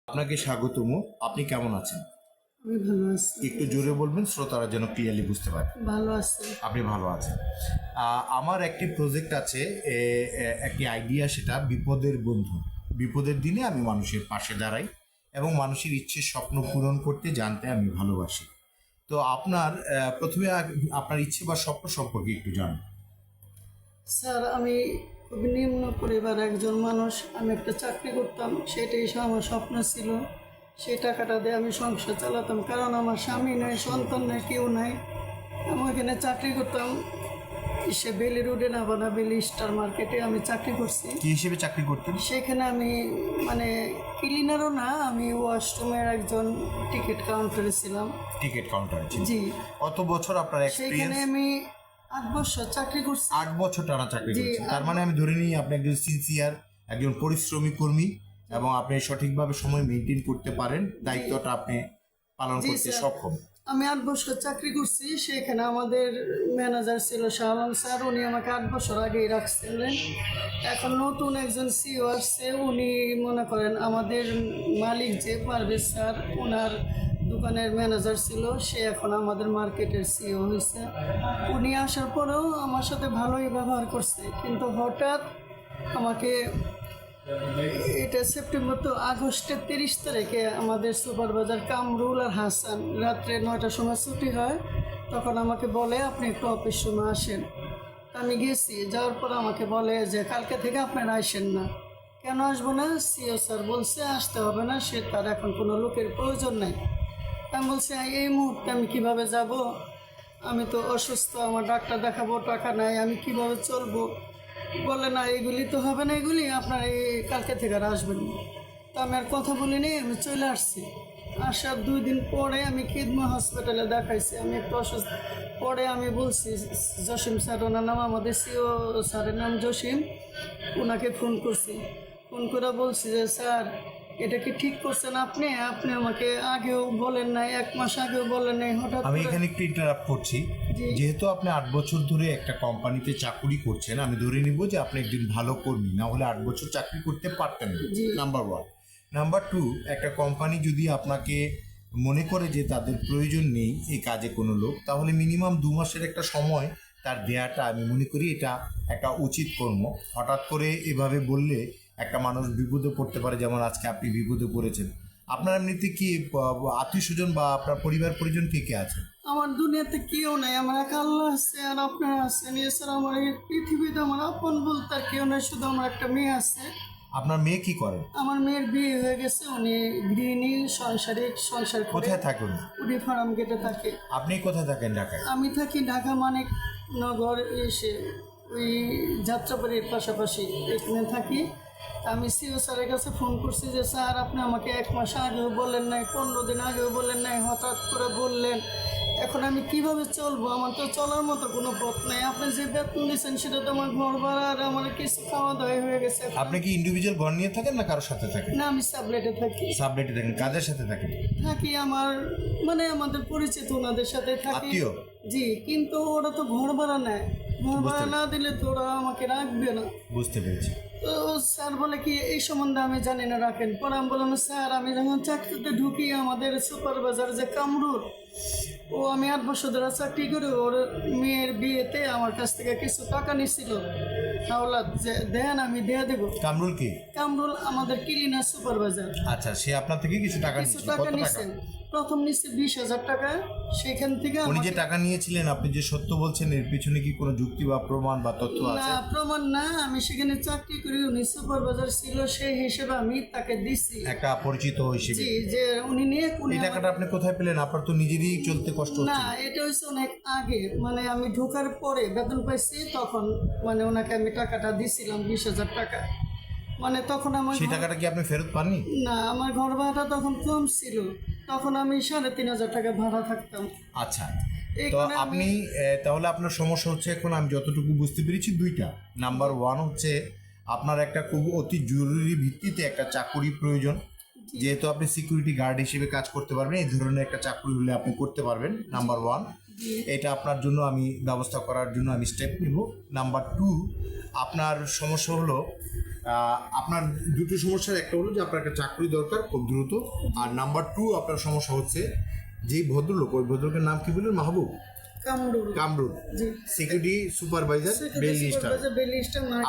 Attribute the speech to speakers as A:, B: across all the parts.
A: আপনাকে স্বাগতম। আপনি কেমন আছেন?
B: আমি ভালো আছি।
A: একটু জোরে বলবেন, শ্রোতারা যেন ক্লিয়ারলি বুঝতে পারে।
B: ভালো আছি।
A: আপনি ভালো আছেন। আমার একটি প্রজেক্ট আছে, একটি আইডিয়া, সেটা বিপদের বন্ধু। বিপদের দিনে আমি মানুষের পাশে দাঁড়াই এবং মানুষের ইচ্ছে স্বপ্ন পূরণ করতে জানতে আমি ভালোবাসি। তো আপনার প্রথমে আপনার ইচ্ছে বা স্বপ্ন সম্পর্কে একটু জানুন।
B: স্যার, আমি খুবই নিম্ন পরিবার একজন মানুষ। আমি একটা চাকরি করতাম, সেটাই আমার স্বপ্ন ছিল। সেই টাকাটা দিয়ে আমি সংসার চালাতাম, কারণ আমার স্বামী নাই, সন্তান নাই, কেউ নাই। আমি ওইখানে চাকরি করতাম, সে বেলি রোডে না বানা বেলি স্টার মার্কেটে আমি চাকরি করছি।
A: কি হিসেবে চাকরি করতেন?
B: সেখানে আমি মানে ক্লিনারও না, আমি ওয়াশরুমের একজন টিকিট কাউন্টারে ছিলাম।
A: টিকিট কাউন্টারে?
B: জি।
A: কত বছর আপনার
B: সেখানে
A: এক্সপিরিয়েন্স?
B: আমি 8 বছর চাকরি করছি।
A: 8 বছর টানা চাকরি
B: জি,
A: করছেন। তার মানে আমি ধরে নিই আপনি একজন সিনসিয়ার, একজন পরিশ্রমী কর্মী এবং আপনি সঠিকভাবে সময় মেনটেন করতে পারেন, দায়িত্বটা আপনি পালন
B: জি,
A: করতে
B: স্যার।
A: সক্ষম।
B: আমি 8 বছর চাকরি করছি। সেখানে আমাদের ম্যানেজার ছিল শাহ আলম স্যার, উনি আমাকে 8 বছর আগেই রাখছিলেন। এখন নতুন একজন সিও আসছে, উনি মনে করেন আমাদের মালিক যে পারভেজ স্যার, ওনার দোকানের ম্যানেজার ছিল, সে এখন আমাদের মার্কেটের সিও হয়েছে। উনি আসার পরেও আমার সাথে ভালোই ব্যবহার করছে, কিন্তু হঠাৎ আমাকে এটা সেপ্টেম্বর তো আগস্টের 30 তারিখে আমাদের সুপারভাইজার কামরুল আর হাসান রাত্রে 9টার সময় ছুটি হয়, তখন আমাকে বলে আপনি একটু অফিস সময় আসেন। আমি গেছি, যাওয়ার পর আমাকে বলে যে কালকে থেকে আপনারা আসেন না। কেন আসবো না? সিও স্যার বলছে আসতে হবে না, সে তার এখন কোনো লোকের প্রয়োজন নেই। আমি বলছি এই মুহূর্তে আমি কিভাবে যাব? আমি তো অসুস্থ, আমার ডাক্তার দেখাবো, টাকা নাই, আমি কিভাবে চলবো? বলে না, এগুলি তো হবে না, এগুলি আপনার এই কালকে থেকে আর আসবেন না। তো আমি আর কথা বলিনি, আমি চলে আসছি। আসার 2 দিন পরে আমি খিদমা হসপিটালে দেখাইছি, আমি একটু অসুস্থ। পরে আমি বলছি জসিম স্যার, ওনার নাম, আমাদের সিও স্যারের নাম জসিম, ওনাকে ফোন করছি। ফোন করে বলছি যে স্যার, এটা কি ঠিক করছেন আপনি? আপনি আমাকে আগেও বলেন নাই, 1 মাস আগেও বলেন নাই, হঠাৎ
A: আমি
B: করে।
A: এখানে একটু ইন্টারাপ্ট করছি।
B: জি।
A: যেহেতু আপনি 8 বছর ধরে একটা কোম্পানিতে চাকরি করছেন, আমি ধরে নিব যে আপনি একজন ভালো কর্মী, না হলে 8 বছর চাকরি করতে পারতেন না।
B: জি।
A: নাম্বার 1। নাম্বার 2, একটা কোম্পানি যদি আপনাকে মনে করে যে তাদের প্রয়োজন নেই এই কাজে কোনো লোক, তাহলে মিনিমাম 2 মাসের একটা সময় তার দেয়াটা আমি মনে করি এটা একটা উচিত কর্ম। হঠাৎ করে এভাবে বললে একটা মানুষ বিপদে পড়তে পারে, যেমন আজকে আপনি বিপদে পড়েছেন। আপনার এমনিতে কি আত্মীয় স্বজন বা আপনার পরিবার পরিজন কে কে আছে?
B: আমার দুনিয়াতে কেউ নাই, আমার এক আল্লাহ আছে আর আপনারা আছেন। এছাড়া আমার এই পৃথিবীতে আমার আপন বলতে আর কেউ নাই, শুধু আমার একটা মেয়ে আছে।
A: আপনার মেয়ে কি করে?
B: আমার মেয়ের বিয়ে হয়ে গেছে, উনি গৃহিণী, সংসার করে।
A: কোথায় থাকেন?
B: উনি ফার্ম গেটে থাকে।
A: আপনি কোথায় থাকেন ঢাকায়?
B: আমি থাকি ঢাকা মানিক নগর, এসে ওই যাত্রাবাড়ির পাশাপাশি এখানে থাকি। আমি সিও স্যারের কাছে ফোন করছি যে স্যার, আপনি আমাকে 1 মাস আগেও বললেন নাই, 15 দিন আগেও বললেন নাই, হঠাৎ করে বললেন। এখন আমি কিভাবে চলবো? আমার তো চলার মতো কোনো পথ নাই। আপনি যে বেতন দিচ্ছেন সেটা তো আমার ঘর ভাড়া আর আমার কিছু খাওয়া দাওয়া হয়ে গেছে।
A: আপনি কি ইন্ডিভিজুয়াল ঘর নিয়ে থাকেন না কারোর সাথে থাকেন?
B: না, আমি সাবলেটে থাকি।
A: সাবলেটে থাকেন? কাদের সাথে থাকেন?
B: থাকি আমার মানে আমাদের পরিচিত ওনাদের সাথে থাকি।
A: আত্মীয়?
B: জি, কিন্তু ওরা তো ঘর ভাড়া নেয়, ঘর ভাড়া না দিলে তো ওরা আমাকে রাখবে না।
A: বুঝতে পেরেছি।
B: তো স্যার বলে কি এই সম্বন্ধে আমি জানি না, রাখেন। পরে আমি বললাম স্যার, আমি যখন চাকরিতে ঢুকি আমাদের সুপারভাইজার যে কামরুল, ও আমি 8 বছর ধরে চাকরি করি, ওর মেয়ের বিয়েতে আমার কাছ থেকে কিছু টাকা নিছিল হাওলাত, যে দেন আমি দিয়ে দেবো।
A: কামরুল কি?
B: কামরুল আমাদের ক্লিনার সুপারভাইজার।
A: আচ্ছা, সে আপনার থেকে কিছু টাকা
B: কিছু
A: নিয়েছিল।
B: টাকা
A: কত টাকা?
B: নিছেন, প্রথম নিচ্ছে 20,000 টাকা। সেখান থেকে
A: উনি যে
B: আমাকে-
A: টাকা নিয়েছিলেন, আপনি যে সত্য বলছেন, এর পিছনে কি কোনো যুক্তি বা প্রমাণ বা তথ্য
B: না,
A: আছে?
B: প্রমাণ না, আমি সেখানে চাকরি করি, উনি সুপারভাইজার ছিল, সেই হিসেবে আমি তাকে দিছি।
A: একটা পরিচিত হিসেবে।
B: জি, যে উনি নিয়ে
A: এই টাকাটা আপনি কোথায় পেলেন? আপনার তো নিজেরই চলতে কষ্ট
B: না,
A: হচ্ছে।
B: এটা হচ্ছে অনেক আগে, মানে আমি ঢোকার পরে বেতন পাইছি, তখন মানে ওনাকে আমি টাকাটা দিছিলাম 20,000 টাকা। মানে তখন আমার
A: সেই টাকাটা কি আপনি ফেরত পাননি?
B: না, আমার ঘর ভাড়াটা তখন কম ছিল, তখন আমি 3,500 টাকা ভাড়া থাকতাম।
A: আচ্ছা।
B: এই
A: তো
B: কারণে
A: আপনি তাহলে আপনার সমস্যা হচ্ছে, এখন আমি যতটুকু বুঝতে পেরেছি, 2টা। নাম্বার 1 হচ্ছে আপনার একটা খুব অতি জরুরি ভিত্তিতে একটা চাকরি প্রয়োজন। যেহেতু আপনি সিকিউরিটি গার্ড হিসেবে কাজ করতে পারবেন, এই ধরনের একটা চাকরি হলে আপনি করতে পারবেন, নাম্বার 1। এটা আপনার জন্য আমি ব্যবস্থা করার জন্য আমি স্টেপ নিব। নাম্বার 2, আপনার সমস্যা হলো আপনার দুটো সমস্যার একটা হলো যে আপনার একটা চাকরি দরকার খুব দ্রুত, আর নাম্বার 2 আপনার সমস্যা হচ্ছে যেই ভদ্রলোক, ওই ভদ্রলোকের নাম কি বললেন? মাহবুব কামরুল,
B: জি
A: সিকিউরিটি সুপারভাইজার বেলিস্টার।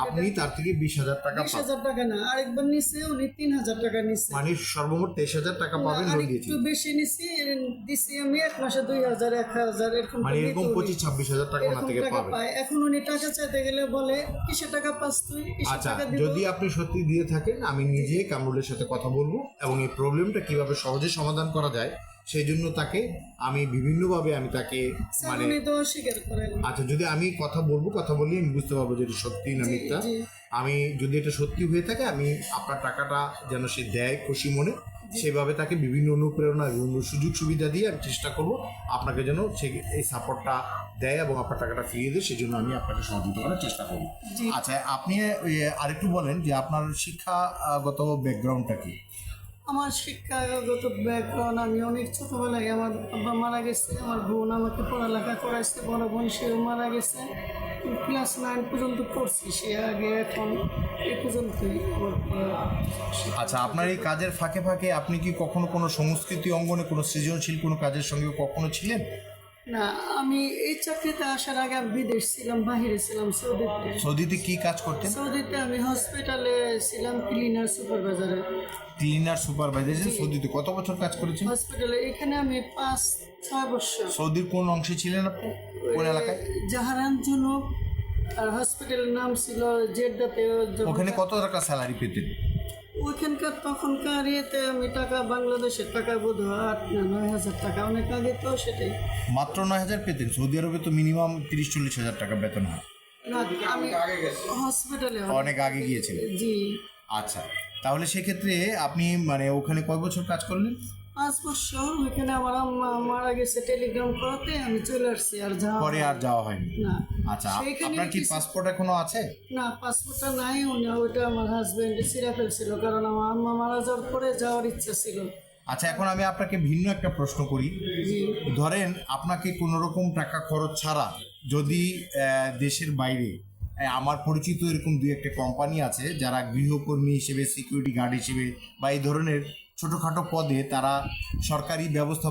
A: আপনি তার থেকে 20,000 টাকা পাবেন।
B: 20,000 টাকা না, আরেকবার নিছে উনি 3,000 টাকা নিছে,
A: মানে সর্বমোট 23,000 টাকা পাবেন লোন দিয়েছি।
B: একটু বেশি নিছি, দিছি আমি এক মাসে 2,000 1,000 এরকম
A: মানে এরকম 25-26,000 টাকা ওনার থেকে পাবেন।
B: এখন উনি টাকা চাইতে গেলে বলে কিসের টাকা পাস তুই, কিসের
A: আচ্ছা,
B: টাকা দিব?
A: যদি আপনি সত্যি দিয়ে থাকেন আমি নিজে কামরুলের সাথে কথা বলবো এবং এই প্রবলেমটা কিভাবে সহজে সমাধান করা যায় সেই জন্য তাকে আমি বিভিন্নভাবে আমি তাকে
B: স্যার,
A: মানে
B: উনি তো অস্বীকার করেন।
A: আচ্ছা, যদি আমি কথা বলবো, কথা বললে আমি বুঝতে পারবো যে এটা সত্যি না মিথ্যা।
B: জি।
A: আমি যদি এটা সত্যি হয়ে থাকে আমি আপনার টাকাটা যেন সে দেয় খুশি মনে, সেভাবে তাকে বিভিন্ন অনুপ্রেরণা বিভিন্ন সুযোগ সুবিধা দিয়ে আমি চেষ্টা করব আপনাকে যেন সে এই সাপোর্টটা দেয় এবং আপনার টাকাটা ফিরিয়ে দেয়, সেই জন্য আমি আপনাকে সহযোগিতা করার চেষ্টা করব।
B: জি।
A: আচ্ছা, আপনি আরেকটু বলেন যে আপনার শিক্ষাগত ব্যাকগ্রাউন্ডটা কি?
B: আমার শিক্ষাগত ব্যাকগ্রাউন্ড, আমি অনেক ছোটবেলায় আমার বাবা মারা গেছে, আমার বোন আমাকে পড়ালেখা করাইছে, বড় বোন সেও মারা গেছে, ক্লাস 9 পর্যন্ত পড়ছি, সে আগে এখন এই পর্যন্তই আমার পড়া।
A: আচ্ছা, আপনার এই কাজের ফাঁকে ফাঁকে আপনি কি কখনো কোনো সংস্কৃতি অঙ্গনে কোনো সৃজনশীল কোনো কাজের সঙ্গে কখনো ছিলেন?
B: না, আমি এই চাকরিতে আসার আগে আমি বিদেশ ছিলাম, বাহিরে ছিলাম, সৌদিতে।
A: সৌদিতে কি কাজ করতেন?
B: সৌদিতে আমি হসপিটালে ছিলাম, ক্লিনার সুপারভাইজারে।
A: Cleaner supervisor. সৌদিতে কত বছর কাজ করেছেন?
B: হসপিটালে এখানে আমি 5-6 বছর।
A: সৌদির কোন অংশে ছিলেন আপনি, কোন এলাকায়?
B: জাহারান জুনুব, আর হসপিটালের নাম ছিল জেদ্দাতে।
A: ওখানে কত টাকা স্যালারি পেতেন?
B: ওইখানকার তখনকার ইয়েতে আমি টাকা, বাংলাদেশের টাকা বোধ হয় 8-9 হাজার টাকা, অনেক আগে তো সেটাই।
A: মাত্র 9,000 পেতেন? সৌদি আরবে তো মিনিমাম 30-40 হাজার টাকা বেতন হয়।
B: না, আমি হসপিটালে
A: অনেক আগে গিয়েছিলেন।
B: জি।
A: আচ্ছা, তাহলে সেক্ষেত্রে আপনি মানে ওখানে কয় বছর কাজ করলেন?
B: 5 বছর। ওইখানে আমার আম্মা মারা গেছে, টেলিগ্রাম করাতে আমি চলে আসছি, আর
A: পরে আর যাওয়া হয়নি।
B: না।
A: আচ্ছা,
B: সেইখানে
A: আপনার কি পাসপোর্ট এখনো আছে?
B: না, পাসপোর্টটা নাই, উনি ওইটা আমার হাজবেন্ড ছিঁড়ে ফেলছিল, কারণ আমার আম্মা মারা যাওয়ার পরে যাওয়ার ইচ্ছা ছিল।
A: আচ্ছা, এখন আমি আপনাকে ভিন্ন একটা প্রশ্ন করি।
B: জি।
A: ধরেন আপনাকে কোনো রকম টাকা খরচ ছাড়া যদি দেশের বাইরে আমার পরিচিত এরকম দুই একটা কোম্পানি আছে যারা গৃহকর্মী হিসেবে, সিকিউরিটি গার্ড হিসেবে বা এই ধরনের ছোটোখাটো পদে তারা সরকারি ব্যবস্থা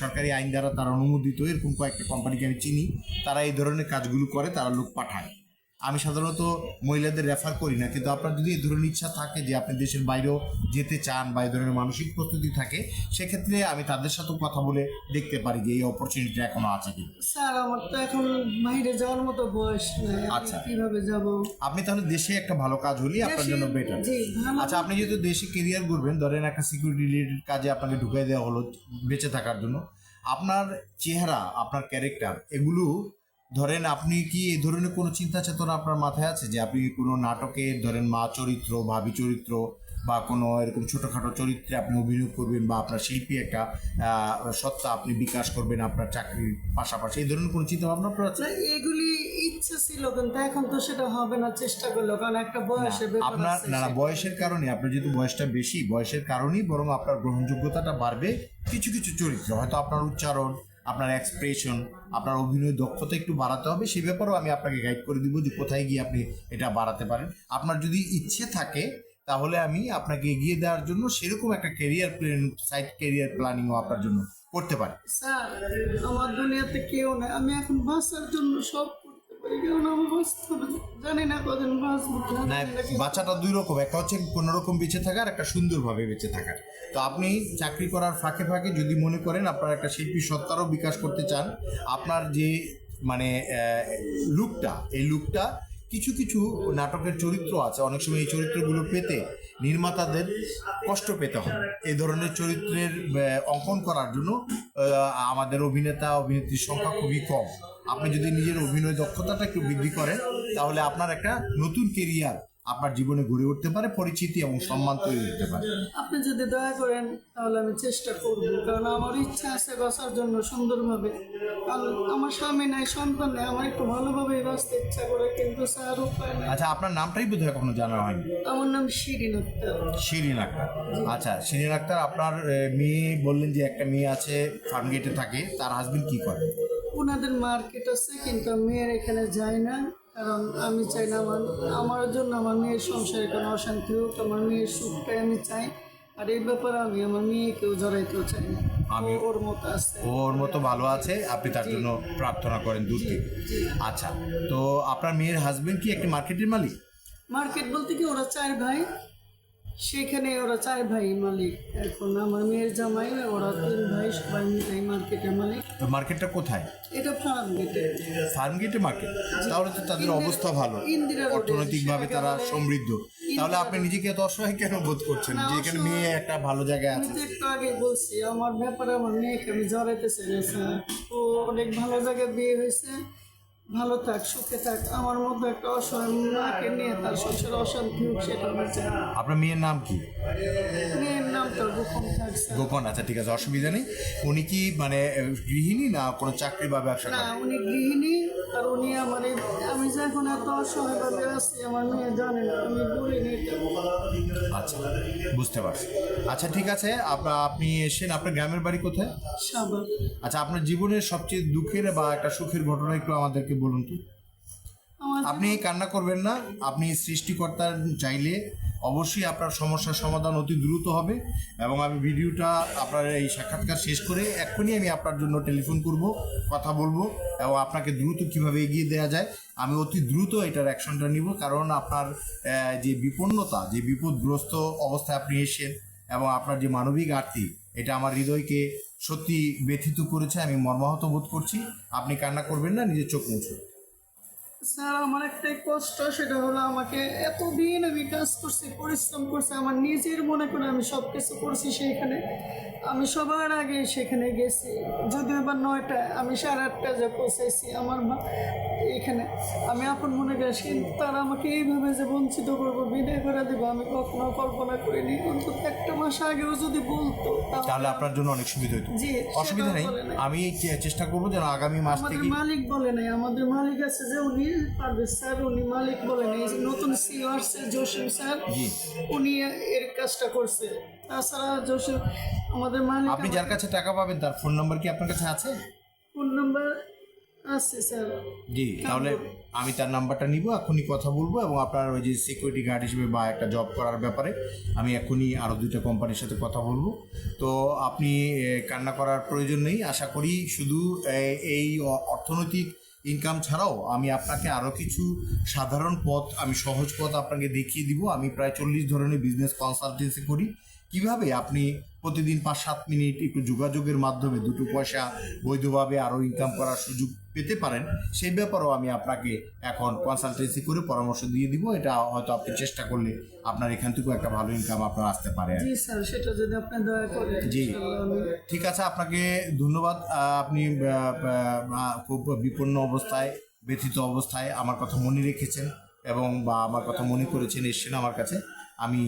A: সরকারি আইন দ্বারা তারা অনুমোদিত এরকম কয়েকটা কোম্পানিকে আমি চিনি, তারা এই ধরনের কাজগুলো করে, তারা লোক পাঠায়। আমি সাধারণত মহিলাদের রেফার করি না, কিন্তু আপনার যদি এই ধরনের ইচ্ছা থাকে যে আপনি দেশের বাইরেও যেতে চান বা এই ধরনের মানসিক প্রস্তুতি থাকে, সেক্ষেত্রে আমি তাদের সাথেও কথা বলে দেখতে পারি যে এই অপরচুনিটি এখনো আছে কি।
B: স্যার, আমার তো এখন বাইরে যাওয়ার মতো বয়স নাই, আমি
A: আচ্ছা।
B: কিভাবে যাব?
A: আপনি তাহলে দেশে একটা ভালো কাজ হলেই আপনার জন্য বেটার।
B: জি, ভালো।
A: আচ্ছা, আপনি যেহেতু দেশে কেরিয়ার করবেন, ধরেন একটা সিকিউরিটি রিলেটেড কাজে আপনাকে ঢুকিয়ে দেওয়া হলো বেঁচে থাকার জন্য, আপনার চেহারা, আপনার ক্যারেক্টার, এগুলো ধরেন আপনি কি এই ধরনের কোনো চিন্তা চেতনা আপনার মাথায় আছে যে আপনি কোনো নাটকে ধরেন মা চরিত্র, ভাবি চরিত্র বা কোনো এরকম ছোটোখাটো চরিত্রে আপনি অভিনয় করবেন বা আপনার শিল্পী একটা সত্তা আপনি বিকাশ করবেন আপনার চাকরির পাশাপাশি, এই ধরনের কোনো চিন্তা ভাবনা আপনার আছে?
B: না, এগুলি ইচ্ছা ছিল, কিন্তু এখন তো সেটা হবে না, চেষ্টা করলো, কারণ একটা বয়সে ব্যাপার
A: আপনার
B: আছে।
A: না বয়সের কারণে, আপনার যেহেতু বয়সটা বেশি, বয়সের কারণেই বরং আপনার গ্রহণযোগ্যতাটা বাড়বে। কিছু কিছু চরিত্র হয়তো আপনার উচ্চারণ, আপনার এক্সপ্রেশন, আপনার অভিনয় দক্ষতা একটু বাড়াতে হবে, সে ব্যাপারেও আমি আপনাকে গাইড করে দিব যে কোথায় গিয়ে আপনি এটা বাড়াতে পারেন। আপনার যদি ইচ্ছে থাকে তাহলে আমি আপনাকে এগিয়ে দেওয়ার জন্য সেরকম একটা ক্যারিয়ার প্ল্যানিংও আপনার জন্য করতে পারি।
B: স্যার, আমার দুনিয়াতে কেউ নাই, আমি এখন বাঁচার জন্য সব করতে পারি, কারণ আমি বাঁচতে হবে, জানি না কদিন বাঁচবো কিনা,
A: না,
B: জানি না কি-
A: বাচ্চাটা দুই রকম, একটা হচ্ছে কোনো রকম বেঁচে থাকার, একটা সুন্দরভাবে বেঁচে থাকার। তো আপনি চাকরি করার ফাঁকে ফাঁকে যদি মনে করেন আপনার একটা শিল্পী সত্তারও বিকাশ করতে চান, আপনার যে মানে লুকটা, এই লুকটা কিছু কিছু নাটকের চরিত্র আছে, অনেক সময় এই চরিত্রগুলো পেতে নির্মাতাদের কষ্ট পেতে হয়। এই ধরনের চরিত্রের অঙ্কন করার জন্য আমাদের অভিনেতা অভিনেত্রীর সংখ্যা খুবই কম। আপনি যদি নিজের অভিনয় দক্ষতাটা একটু বৃদ্ধি করেন তাহলে আপনার একটা নতুন কেরিয়ার আপনার জীবনে গড়ে উঠতে পারে, পরিচিতি এবং সম্মান তৈরি হতে পারে।
B: আপনি যদি দয়া করেন তাহলে আমি চেষ্টা করব, কারণ আমার ইচ্ছা আছে বাঁচার জন্য সুন্দরভাবে। কারণ আমার স্বামী নাই, সন্তান নেই, আমার একটু ভালোভাবে বাঁচতে ইচ্ছা করে, কিন্তু স্যার উপায় নেই।
A: আচ্ছা, আপনার নামটাই বোধহয় এখনো জানা হয়নি।
B: আমার নাম শিরিন আক্তার।
A: শিরিন আক্তার। আচ্ছা শিরিন আক্তার, আপনার মেয়ে বললেন যে একটা মেয়ে আছে ফার্মগেটে থাকে, তার হাজবেন্ড কি করে?
B: ওনাদের মার্কেট আছে, কিন্তু মেয়ের এখানে যায় না, কারণ আমি চাই না আমার জন্য আমার মেয়ের সংসারে কোনো অশান্তি হোক। আমার মেয়ের সুখটাই আমি চাই, আর এই ব্যাপারে আমি আমার মেয়েকেও জড়াইতেও চাই না।
A: আমি
B: ওর মতো আছে।
A: ওর মতো ভালো আছে, আপনি তার জন্য প্রার্থনা করেন দূর থেকে। আচ্ছা, তো আপনার মেয়ের হাজবেন্ড কি একটি মার্কেটের মালিক?
B: মার্কেট বলতে কি, ওরা 4 ভাই, সেখানে ওরা 4 ভাই মালিক। এখন আমার মেয়ের জামাই, ওরা 3 ভাই, সবাই মিলে মার্কেটের মালিক।
A: তো মার্কেটটা কোথায়?
B: এটা ফার্ম গেটে।
A: ফার্মগেটে মার্কেট। তাহলে তো তাদের অবস্থা ভালো,
B: ইন্দিরা রোডে,
A: অর্থনৈতিকভাবে তারা
B: সেটাকে বলে
A: সমৃদ্ধ। তাহলে আপনি নিজেকে এত অসহায় কেন বোধ করছেন যে এখানে মেয়ে একটা ভালো জায়গায়
B: আমি
A: আছে?
B: তো একটু আগে বলছি, আমার ব্যাপারে আমার মেয়েকে আমি জড়াইতে চাই না স্যার। ও অনেক ভালো জায়গায় বিয়ে হয়েছে, ভালো থাক, সুখে থাক। আমার মতো একটা অসহায় মাকে নিয়ে তার সংসারে অশান্তি হোক, সেটা আমি চাই না।
A: আপনার মেয়ের নাম কি?
B: মেয়ের নামটা গোপন থাকছে।
A: গোপন। আচ্ছা ঠিক আছে, অসুবিধা নেই। উনি কি মানে গৃহিণী না কোনো চাকরি বা ব্যবসা
B: না,
A: করে?
B: উনি গৃহিণী। আর উনি আমার আমি যে এখন এত অসহায়ভাবে আছি, আমার মেয়ে জানে না, আমি বলিনি এটা।
A: আচ্ছা, বুঝতে পারছি। আচ্ছা ঠিক আছে, আপনি এসেছেন, আপনার গ্রামের বাড়ি কোথায়?
B: সাবান।
A: আচ্ছা, আপনার জীবনের সবচেয়ে দুঃখের বা একটা সুখের ঘটনা একটু আমাদেরকে বলুন তো।
B: আমার
A: আপনি কান্না করবেন না, আপনি সৃষ্টিকর্তার চাইলে অবশ্যই আপনার সমস্যার সমাধান অতি দ্রুত হবে। এবং আমি ভিডিওটা আপনার এই সাক্ষাৎকার শেষ করে এক্ষুনি আমি আপনার জন্য টেলিফোন করব, কথা বলবো, এবং আপনাকে দ্রুত কিভাবে এগিয়ে দেওয়া যায় আমি অতি দ্রুত এটার অ্যাকশনটা নিব। কারণ আপনার যে বিপন্নতা, যে বিপদগ্রস্ত অবস্থায় আপনি এসেছেন এবং আপনার যে মানবিক আরতি, এটা আমার হৃদয়কে সত্যি ব্যথিত করেছে, আমি মর্মাহত বোধ করছি। আপনি কান্না করবেন না, নিজের চোখ মুছুন।
B: স্যার, আমার একটাই কষ্ট, সেটা হলো আমাকে এতদিন আমি কাজ করছি, পরিশ্রম করছি, আমার নিজের মনে করে আমি সব কিছু করছি। সেইখানে আমি সবার আগে সেখানে গেছি, যদিও বা 9টায়, আমি 8:30টায় যে পৌঁছাইছি আমার এখানে। আমি আপন মনে গেছি, কিন্তু তারা আমাকে এইভাবে যে বঞ্চিত করবো, বিদায় করে দেবো, আমি কখনো কল্পনা করিনি। অন্তত একটা মাস আগেও যদি বলতো
A: তাহলে আপনার জন্য অনেক সুবিধা হতো।
B: জি,
A: অসুবিধা
B: সেটাও
A: নেই,
B: বলে নাই।
A: আমি চেষ্টা করবো যেন আগামী মাস
B: আমাদের
A: থেকে।
B: মালিক বলে নাই, আমাদের মালিক আছে যে উনি পারবে স্যার, উনি মালিক বলে নাই। নতুন সিও আসছে জসিম স্যার,
A: জি।
B: উনি এর কাজটা করছে। তাছাড়া জসিম আমাদের মালিক,
A: আপনি যার কাছে টাকা পাবেন তার ফোন নাম্বার কি আপনার কাছে আছে?
B: ফোন নাম্বার আছে স্যার।
A: জি, তাহলে আমি তার নাম্বারটা নিব, এখনই কথা বলবো। এবং আপনার ওই যে সিকিউরিটি গার্ড হিসেবে বা একটা জব করার ব্যাপারে আমি এখনই আরও 2টা কোম্পানির সাথে কথা বলবো। তো আপনি কান্না করার প্রয়োজন নেই। আশা করি শুধু এই অর্থনৈতিক ইনকাম ছাড়াও আমি আপনাকে আরও কিছু সাধারণ পথ, আমি সহজ পথ আপনাকে দেখিয়ে দিব। আমি প্রায় 40 ধরনের বিজনেস কনসালটেন্সি করি। কিভাবে আপনি প্রতিদিন 5-7 মিনিট একটু যোগাযোগের মাধ্যমে 2 পয়সা বৈধভাবে আরও ইনকাম করার সুযোগ পেতে পারেন, সেই ব্যাপারেও আমি আপনাকে এখন কনসালটেন্সি করে পরামর্শ দিয়ে দিব। এটা হয়তো আপনি চেষ্টা করলে আপনার এখান থেকেও একটা ভালো ইনকাম আপনার আসতে পারে।
B: জি স্যার, সেটা যদি আপনি দয়া করেন।
A: জি,
B: ইনশাআল্লাহ আমি
A: ঠিক আছে, আপনাকে ধন্যবাদ। আপনি খুব বিপন্ন অবস্থায়, ব্যথিত অবস্থায় আমার কথা মনে রেখেছেন এবং বা আমার কথা মনে করেছেন, এসেছেন আমার কাছে। আমি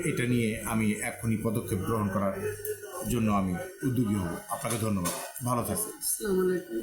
A: এটা নিয়ে আমি এখনই পদক্ষেপ গ্রহণ করার জন্য আমি উদ্যোগী হব। আপনাকে ধন্যবাদ, ভালো থাকবেন।
B: আসসালামু আলাইকুম।